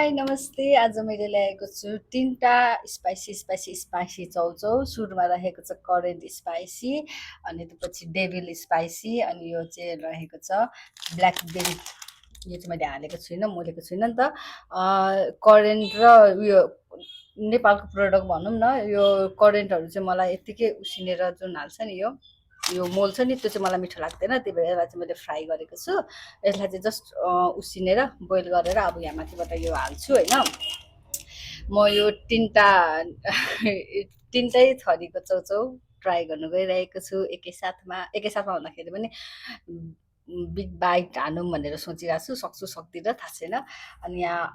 High नमस्ते। आज मैले ल्याएको छु 3टा स्पाइसी चाउचाउ। सुरुमा रहेको छ करेन्ट स्पाइसी, अनि त्यसपछि डेभिल स्पाइसी, अनि यो चाहिँ रहेको छ ब्ल्याक बेरी। यो चाहिँ मैले हालेको छुइनँ, मोलेको छुइनँ नि त। करेन्ट र उयो नेपालको प्रडक्ट भनौँ न, यो करेन्टहरू चाहिँ मलाई यत्तिकै उसिनेर जुन हाल्छ नि, यो मोल छ नि, त्यो चाहिँ मलाई मिठो लाग्दैन। त्यही भएर यसलाई चाहिँ मैले फ्राई गरेको छु। यसलाई चाहिँ जस्ट उसिनेर बोइल गरेर अब यहाँ माथिबाट यो हाल्छु होइन। म यो तिनटै थरीको चाउचाउ ट्राई गर्नु गइरहेको छु एकैसाथमा भन्दाखेरि पनि बिग बाइट हानौँ भनेर सोचिरहेको छु। सक्छु सक्दिनँ थाहा छैन। अनि यहाँ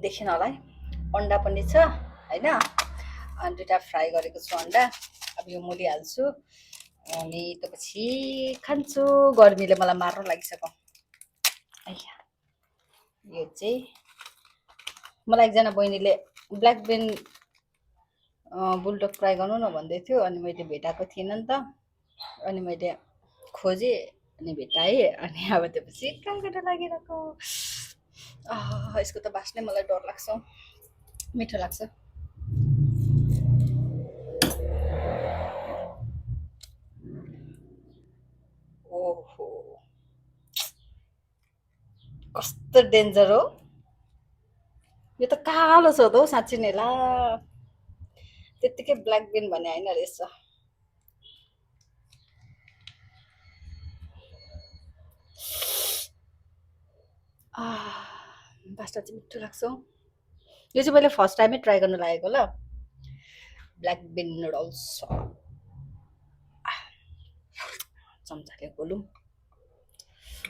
देखेन होला है, अन्डा पनि छ होइन। अनि 2टा फ्राई गरेको छु अन्डा। अब यो मोलिहाल्छु अनि त्यसपछि खान्छु। गर्मीले मलाई मार्न लागिसक्यो। यो चाहिँ मलाई एकजना बहिनीले ब्ल्याक बेन बुलडग ट्राई गर्नु न भन्दै थियो, अनि मैले भेटाएको थिइनँ नि त। अनि मैले खोजेँ अनि भेटाएँ, अनि अब त्यसपछि ट्राई गर्न लागिरहेको। यसको त बास्नै मलाई डर लाग्छ, मिठो लाग्छ। ओहो, कस्तो डेन्जर हो यो त। कालो छ त हौ साँच्ची नै ला, त्यत्तिकै ब्ल्याक बिन भने होइन रहेछ। बास्ना चाहिँ मिठो लाग्छ हौ। यो चाहिँ मैले फर्स्ट टाइमै ट्राई गर्न लागेको ल, ब्ल्याक बिन नुडल्स। चम्चाले खोलौँ।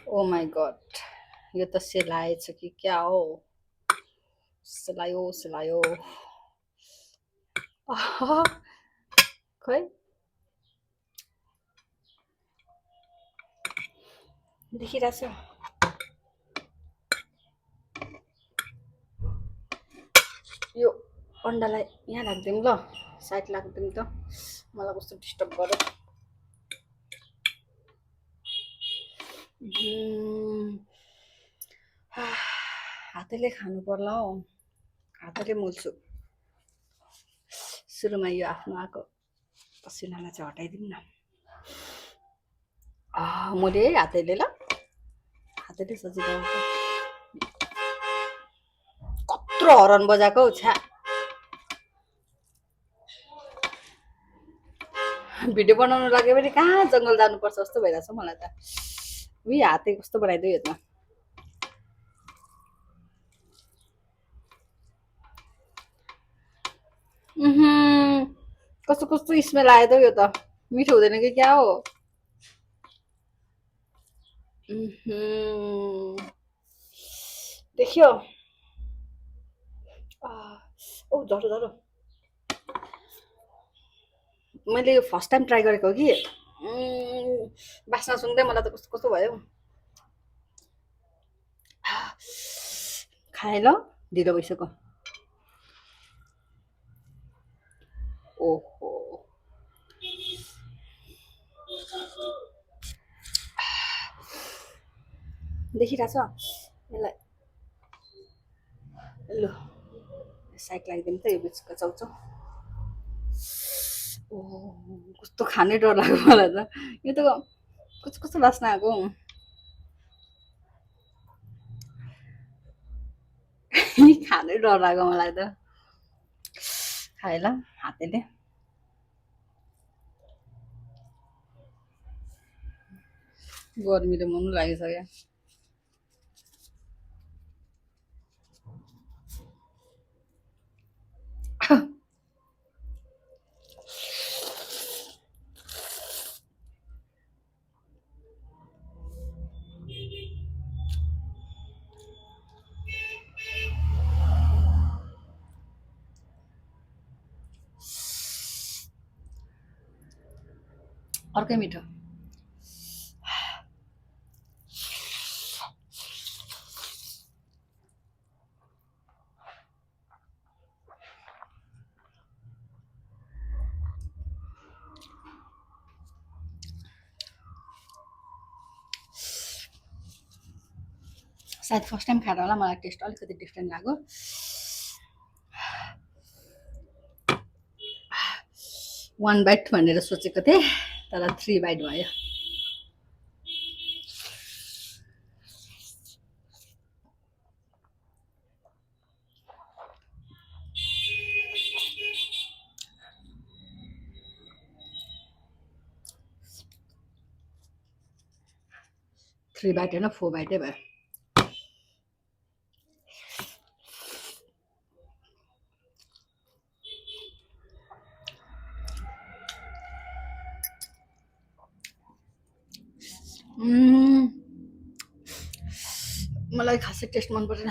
ओ माई गड, यो त सेलाएछ कि क्या हो। सेलायो खै देखिरहेछ। यो अन्डालाई यहाँ राखिदिउँ ल, साइड राखिदिउँ त, मलाई कस्तो डिस्टर्ब गर्यो। हातैले खानु पर्ला हौ, हातैले मोल्छु। सुरुमा यो आफ्नो आएको पसिनालाई चाहिँ हटाइदिउँ न। मोले है हातैले, ल हातैले सजिलो। कत्रो हरन बजाएको हौ छ्या। भिडियो बनाउनु लाग्यो भने कहाँ जङ्गल जानुपर्छ जस्तो भइरहेछ मलाई त। उही हातै कस्तो बनाइदियो यो त। कस्तो कस्तो स्मेल आयो त यो त, मिठो हुँदैन कि क्या हो। देख्यो। ओ झरो झरो, मैले यो फर्स्ट टाइम ट्राई गरेको हो कि। बास्ना सुन्दै मलाई त कस्तो कस्तो भयो। खाएँ ल, ढिलो भइसक्यो। ओहो, देखिरहेछ यसलाई। लु साइड लगाइदिउँ त यो बिचको चाउचाउ। ओहो, कस्तो खानै डर लाग्यो मलाई त। यो त कस्तो कस्तो बास्ना आएको। खानै डर लाग्यो मलाई त। खाएँ ल हातैले। गर्मीले मर्नु लागिसक्यो। अर्कै मिठो। सायद फर्स्ट टाइम खाएर होला मलाई टेस्ट अलिकति डिफ्रेन्ट लाग्यो। 1 बाइट भनेर सोचेको थिएँ तर 3 बाइट भयो। थ्री बाइट होइन 4 बाइटै भयो। मलाई खासै टेस्ट मन परेन।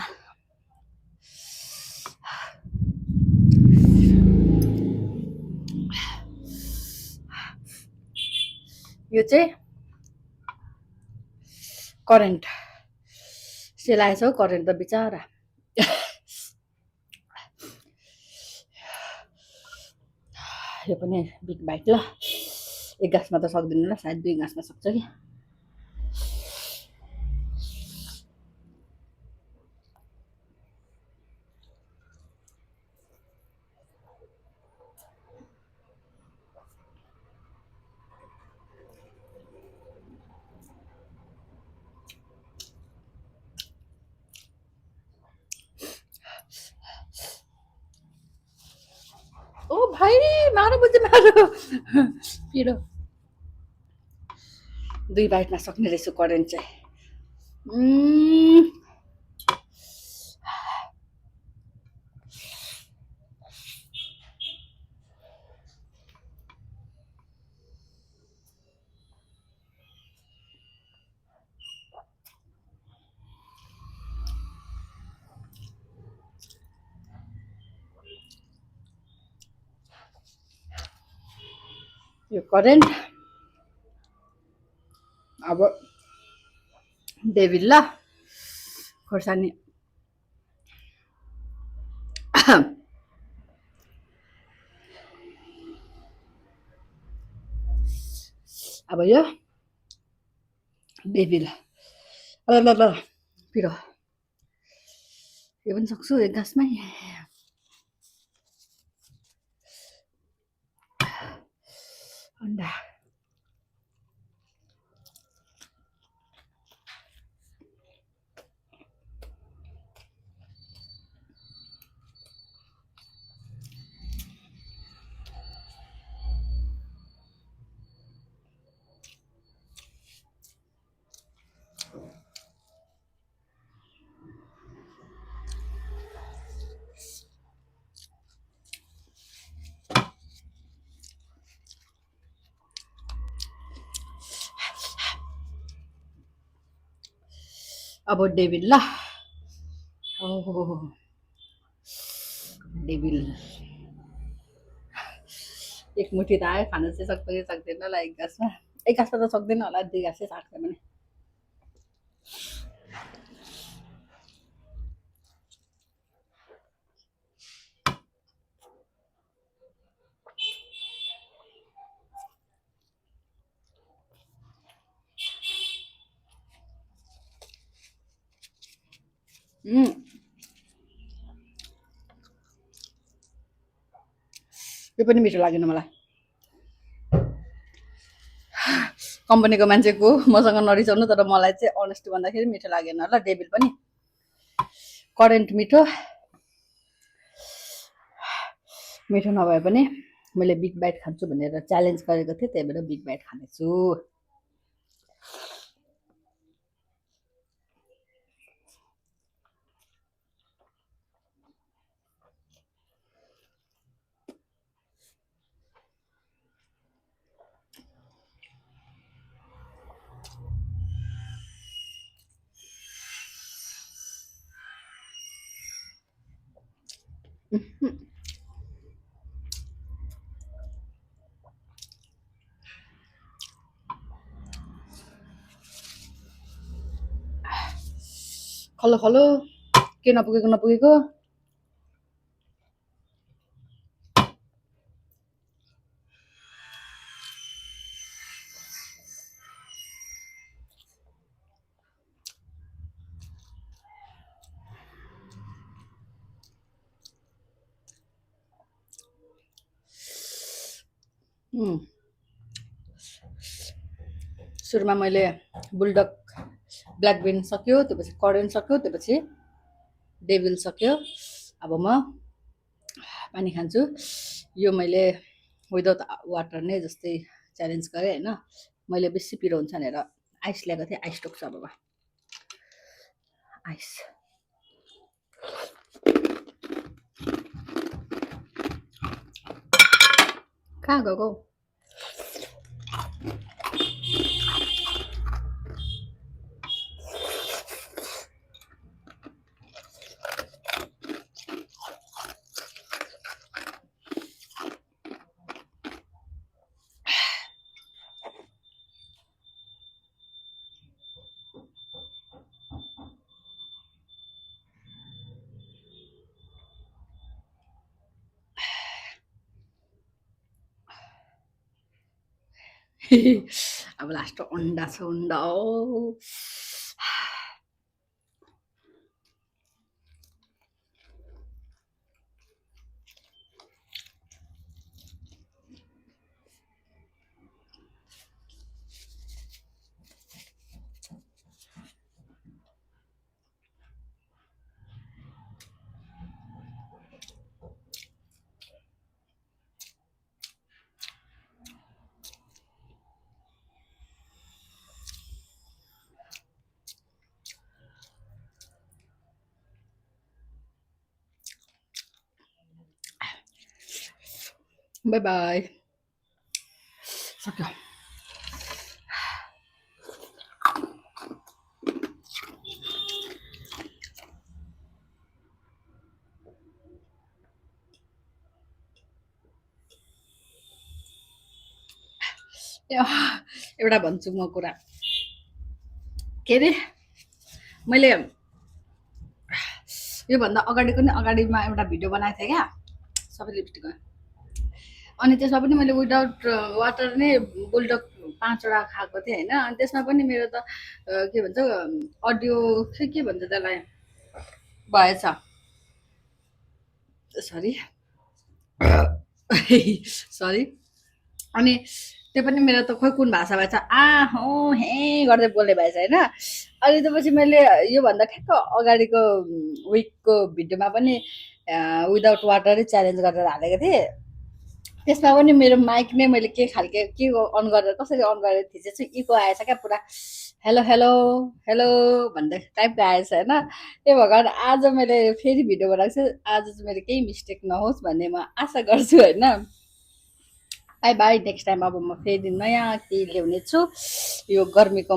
यो चाहिँ करेन्ट सेलाएछ हौ करेन्ट त बिचारा। यो पनि बिग बाइट ल। एक गाँसमा त सक्दिनँ ल, सायद 2 गाँसमा सक्छ कि। ओ भाइ मारो बुझ्दै मारो पिरो। 2 बाइटमा सक्ने रहेछ करेन्ट चाहिँ। यो करेन्ट अब डेभिल ल खोर्सानी। अब यो डेभिल ल पिरो। यो पनि सक्छु एक गाँसमै। अन्डा अब डेभिल ल। ओहो डेभिल एक मुठी त आयो, खान चाहिँ सक्छ कि सक्दैन होला एक गाँसमा। एक गाँसमा त सक्दैन होला, 2 गाँसै सक्छ भने। यो पनि मिठो लागेन मलाई। कम्पनीको मान्छेको मसँग नरिसाउनु, तर मलाई चाहिँ अनेस्टी भन्दाखेरि मिठो लागेन ल। डेभिल पनि करेन्ट मिठो मिठो नभए पनि मैले बिग बाइट खान्छु भनेर च्यालेन्ज गरेको थिएँ, त्यही भएर बिग बाइट खानेछु। खलो खलो के नपुगेको नपुगेको। उम्, सुरुमा मैले बुलडक ब्ल्याक बिन सक्यो, त्योपछि करेन सक्यो, त्योपछि डेभिल सक्यो। अब म पानी खान्छु। यो मैले विदाउट वाटर नै जस्तै च्यालेन्ज गरेँ होइन। मैले बेसी पिरो हुन्छ भनेर आइस ल्याएको थिएँ, आइस टोक्छु अब म। आइस कहाँ गएको? अब लास्ट अन्डा छ, अन्डा ओ बाई बाई। सक्यो। एउटा भन्छु म कुरा, के अरे मैले योभन्दा अगाडिको नि अगाडिमा एउटा भिडियो बनाएको थिएँ क्या, सबै लिपस्टिकमा। अनि त्यसमा पनि मैले विदाउट वाटर नै बुलडक 5वटा खाएको थिएँ होइन। अनि त्यसमा पनि मेरो त के भन्छ अडियो के भन्छ त्यसलाई भएछ, सरी सरी। अनि त्यो पनि मेरो त खोइ कुन भाषा भएछ, हो हे गर्दै बोल्ने भएछ होइन। अनि त्यसपछि मैले योभन्दा ठ्याक्क अगाडिको विकको भिडियोमा पनि विदाउट वाटरै च्यालेन्ज गरेर हालेको थिएँ। त्यसमा पनि मेरो माइक नै मैले के खालके के अन गरेर कसरी अन गरेर थिचेछु, इको आएछ क्या पुरा, हेलो हेलो हेलो भन्दै टाइपको आएछ होइन। ए भगवान्, आज मैले फेरि भिडियो बनाएको छु, आज चाहिँ मेरो केही मिस्टेक नहोस् भन्ने म आशा गर्छु होइन। बाई बाई, नेक्स्ट टाइम अब म फेरि नयाँ केही ल्याउने छु यो गर्मीको